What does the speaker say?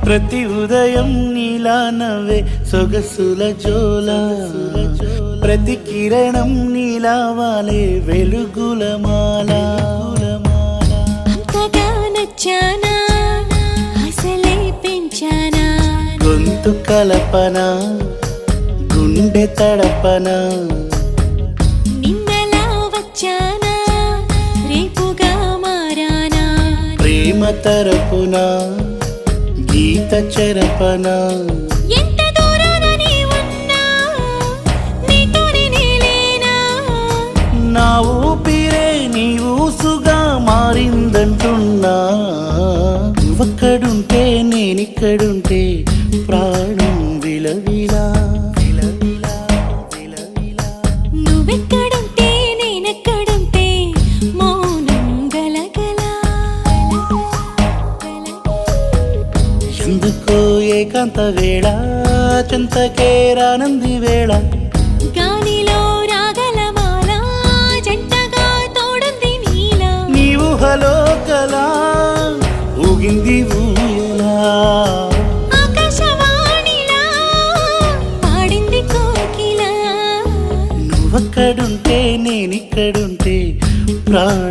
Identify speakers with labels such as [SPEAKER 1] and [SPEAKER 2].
[SPEAKER 1] ప్రతి ఉదయం నీలా నవ్వే సొగసుల జోల, ప్రతి కిరణం నీలా వాలే వెలుగుల మాల.
[SPEAKER 2] అంతగా నచ్చానా అసలే పెంచానా,
[SPEAKER 1] గొంతు కలపన గుండె తడపన,
[SPEAKER 2] నిన్నలా వచ్చానా రేపుగా మారానా,
[SPEAKER 1] ప్రేమ తరపున గీత చెరపన.
[SPEAKER 2] ఎంత దూరాన నీ ఉన్నా నీతోనే నేలేనా,
[SPEAKER 1] నా ఊపిరే నీ ఊసుగా మారిందంటున్నా. నువ్వక్కడుంటే నేనిక్కడుంటే ప్రాణం విలవిలా.
[SPEAKER 2] నువ్వెక్కడుంటే నేనెక్కడుంటే మౌనం గలగల.
[SPEAKER 1] ఎందుకో ఏకాంత వేళ చెంతకే రానంది వేళ,
[SPEAKER 2] గాలిలో రాగల మాల జంటగా తోడుంది నీలా,
[SPEAKER 1] నీ ఊహలో కలా ఊగింది ఊయలా.
[SPEAKER 2] ఆకాశవాణిలా పాడింది కోకిల.
[SPEAKER 1] నువ్వక్కడుంటే నేనిక్కడుంటే ప్రాణం